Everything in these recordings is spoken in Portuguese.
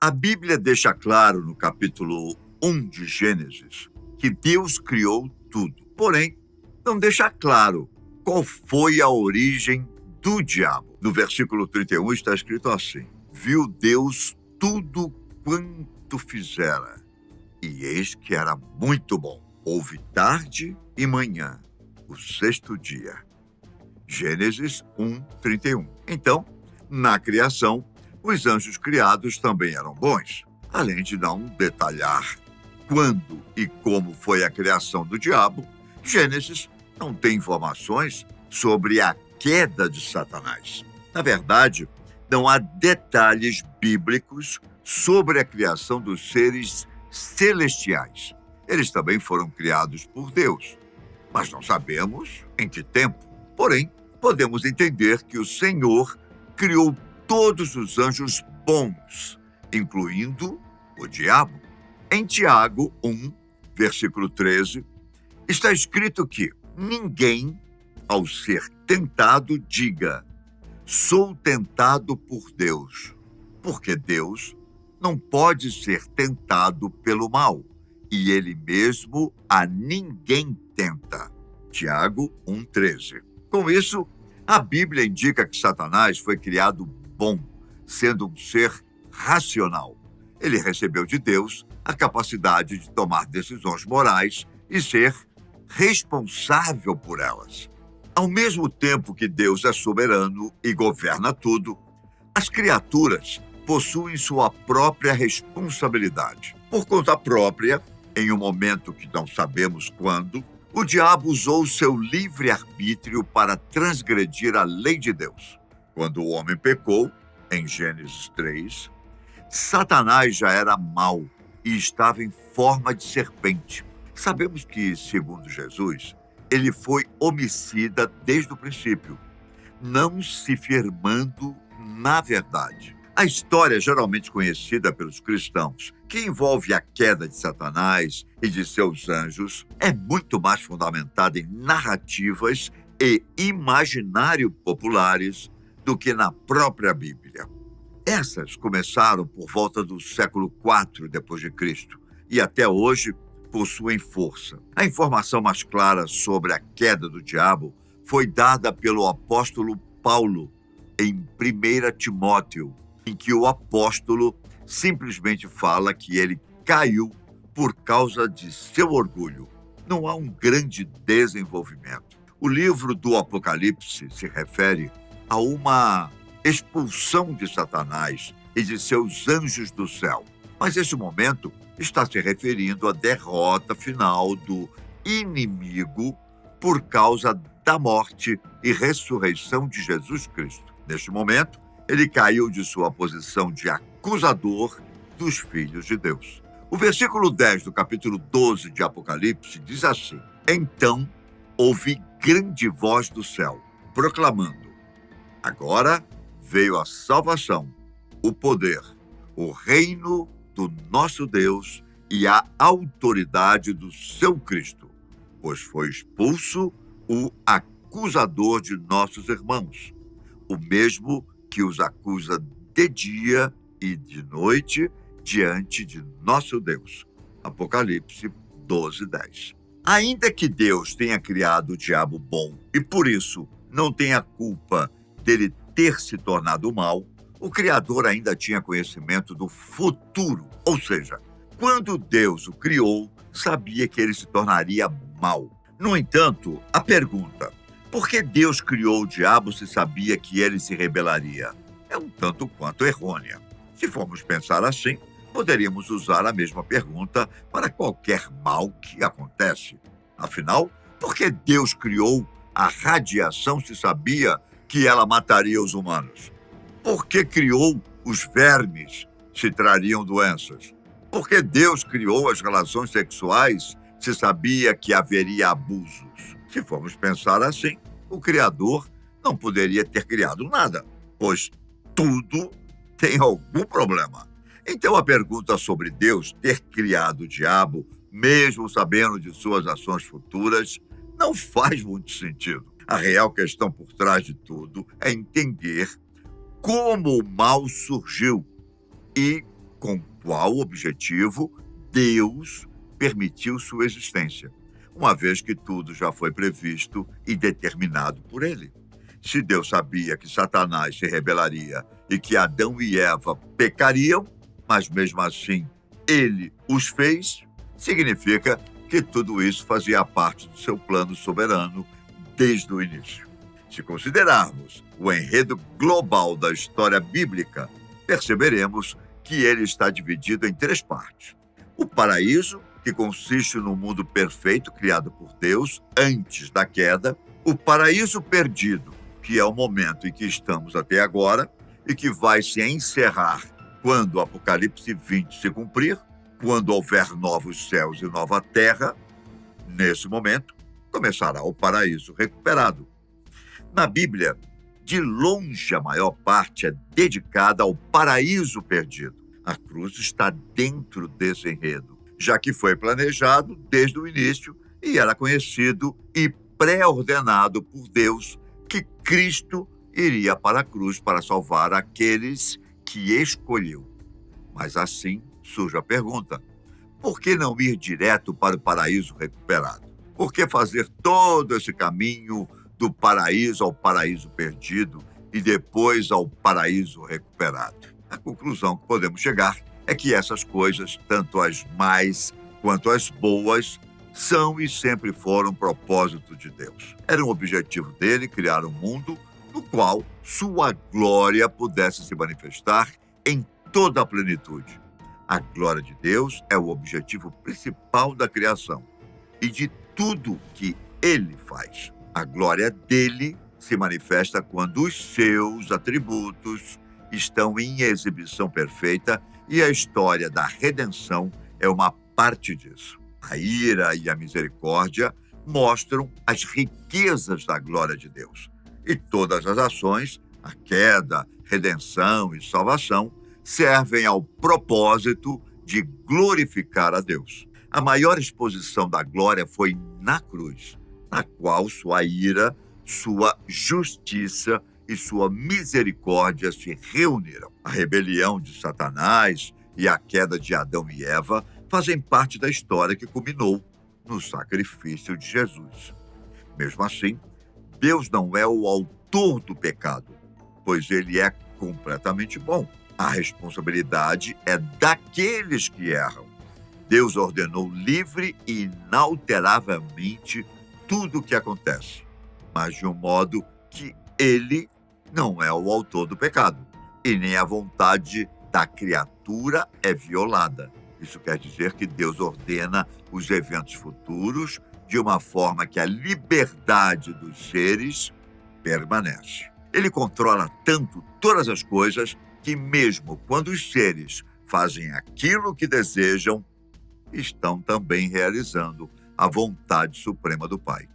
A Bíblia deixa claro no capítulo 1 de Gênesis que Deus criou tudo. Porém, não deixa claro qual foi a origem do diabo. No versículo 31 está escrito assim: viu Deus tudo quanto fizera, e eis que era muito bom. Houve tarde e manhã, o sexto dia. Gênesis 1, 31. Então, na criação, os anjos criados também eram bons, além de não detalhar quando e como foi a criação do diabo. Gênesis não tem informações sobre a queda de Satanás. Na verdade, não há detalhes bíblicos sobre a criação dos seres celestiais. Eles também foram criados por Deus, mas não sabemos em que tempo. Porém, podemos entender que o Senhor criou todos os anjos bons, incluindo o diabo. Em Tiago 1, versículo 13, está escrito que ninguém, ao ser tentado, diga: sou tentado por Deus, porque Deus não pode ser tentado pelo mal, e ele mesmo a ninguém tenta. Tiago 1,13. Com isso, a Bíblia indica que Satanás foi criado bom, sendo um ser racional. Ele recebeu de Deus a capacidade de tomar decisões morais e ser responsável por elas. Ao mesmo tempo que Deus é soberano e governa tudo, as criaturas possuem sua própria responsabilidade. Por conta própria, em um momento que não sabemos quando, o diabo usou seu livre-arbítrio para transgredir a lei de Deus. Quando o homem pecou, em Gênesis 3, Satanás já era mau e estava em forma de serpente. Sabemos que, segundo Jesus, ele foi homicida desde o princípio, não se firmando na verdade. A história geralmente conhecida pelos cristãos, que envolve a queda de Satanás e de seus anjos, é muito mais fundamentada em narrativas e imaginário populares do que na própria Bíblia. Essas começaram por volta do século IV d.C. e até hoje possuem força. A informação mais clara sobre a queda do diabo foi dada pelo apóstolo Paulo em 1 Timóteo, em que o apóstolo simplesmente fala que ele caiu por causa de seu orgulho. Não há um grande desenvolvimento. O livro do Apocalipse se refere a uma expulsão de Satanás e de seus anjos do céu. Mas esse momento está se referindo à derrota final do inimigo por causa da morte e ressurreição de Jesus Cristo. Neste momento, ele caiu de sua posição de acusador dos filhos de Deus. O versículo 10 do capítulo 12 de Apocalipse diz assim: então ouvi grande voz do céu, proclamando: agora veio a salvação, o poder, o reino do nosso Deus e a autoridade do seu Cristo, pois foi expulso o acusador de nossos irmãos, o mesmo que os acusa de dia e de noite diante de nosso Deus. Apocalipse 12:10. Ainda que Deus tenha criado o diabo bom e por isso não tenha culpa dele ter se tornado mal, o Criador ainda tinha conhecimento do futuro. Ou seja, quando Deus o criou, sabia que ele se tornaria mal. No entanto, a pergunta: por que Deus criou o diabo se sabia que ele se rebelaria? É um tanto quanto errônea. Se formos pensar assim, poderíamos usar a mesma pergunta para qualquer mal que acontece. Afinal, por que Deus criou a radiação se sabia que ela mataria os humanos? Por que criou os vermes se trariam doenças? Por que Deus criou as relações sexuais se sabia que haveria abusos? Se formos pensar assim, o Criador não poderia ter criado nada, pois tudo tem algum problema. Então a pergunta sobre Deus ter criado o diabo, mesmo sabendo de suas ações futuras, não faz muito sentido. A real questão por trás de tudo é entender como o mal surgiu e Com qual objetivo Deus permitiu sua existência, uma vez que tudo já foi previsto e determinado por ele. Se Deus sabia que Satanás se rebelaria e que Adão e Eva pecariam, mas mesmo assim ele os fez, significa que tudo isso fazia parte do seu plano soberano desde o início. Se considerarmos o enredo global da história bíblica, perceberemos que ele está dividido em 3 partes. O paraíso, que consiste no mundo perfeito criado por Deus antes da queda. O paraíso perdido, que é o momento em que estamos até agora e que vai se encerrar quando o Apocalipse 20 se cumprir, quando houver novos céus e nova terra. Nesse momento, começará o paraíso recuperado. Na Bíblia, de longe a maior parte é dedicada ao paraíso perdido. A cruz está dentro desse enredo, já que foi planejado desde o início e era conhecido e pré-ordenado por Deus que Cristo iria para a cruz para salvar aqueles que escolheu. Mas assim surge a pergunta: por que não ir direto para o paraíso recuperado? Por que fazer todo esse caminho do paraíso ao paraíso perdido e depois ao paraíso recuperado? A conclusão que podemos chegar é que essas coisas, tanto as más quanto as boas, são e sempre foram propósito de Deus. Era um objetivo dele criar um mundo no qual sua glória pudesse se manifestar em toda a plenitude. A glória de Deus é o objetivo principal da criação e de tudo que ele faz. A glória dele se manifesta quando os seus atributos estão em exibição perfeita e a história da redenção é uma parte disso. A ira e a misericórdia mostram as riquezas da glória de Deus. E todas as ações, a queda, redenção e salvação, servem ao propósito de glorificar a Deus. A maior exposição da glória foi na cruz, na qual sua ira, sua justiça e sua misericórdia se reuniram. A rebelião de Satanás e a queda de Adão e Eva fazem parte da história que culminou no sacrifício de Jesus. Mesmo assim, Deus não é o autor do pecado, pois ele é completamente bom. A responsabilidade é daqueles que erram. Deus ordenou livre e inalteravelmente tudo o que acontece, mas de um modo que ele não é o autor do pecado, e nem a vontade da criatura é violada. Isso quer dizer que Deus ordena os eventos futuros de uma forma que a liberdade dos seres permanece. Ele controla tanto todas as coisas que mesmo quando os seres fazem aquilo que desejam, estão também realizando a vontade suprema do Pai.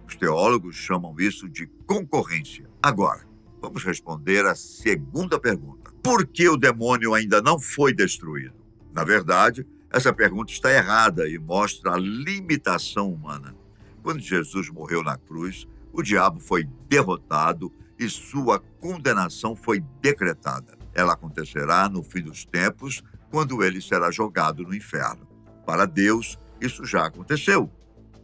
Os teólogos chamam isso de concorrência. Agora, vamos responder a segunda pergunta. Por que o demônio ainda não foi destruído? Na verdade, essa pergunta está errada e mostra a limitação humana. Quando Jesus morreu na cruz, o diabo foi derrotado e sua condenação foi decretada. Ela acontecerá no fim dos tempos, quando ele será jogado no inferno. Para Deus, isso já aconteceu,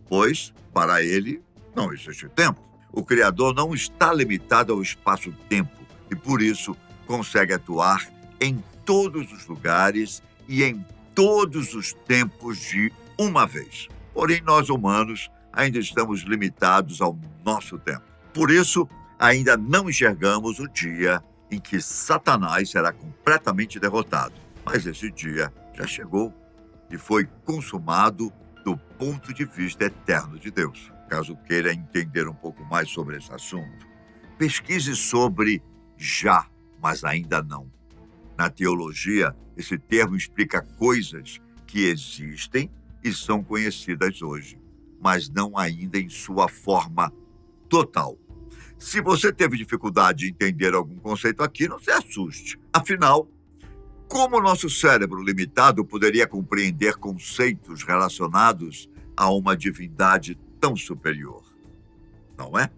pois, para ele, não existe tempo. O Criador não está limitado ao espaço-tempo e, por isso, consegue atuar em todos os lugares e em todos os tempos de uma vez. Porém, nós humanos ainda estamos limitados ao nosso tempo. Por isso, ainda não enxergamos o dia em que Satanás será completamente derrotado. Mas esse dia já chegou e foi consumado do ponto de vista eterno de Deus. Caso queira entender um pouco mais sobre esse assunto, pesquise sobre já, mas ainda não. Na teologia, esse termo explica coisas que existem e são conhecidas hoje, mas não ainda em sua forma total. Se você teve dificuldade de entender algum conceito aqui, não se assuste. Afinal, como o nosso cérebro limitado poderia compreender conceitos relacionados a uma divindade tão superior? Não é?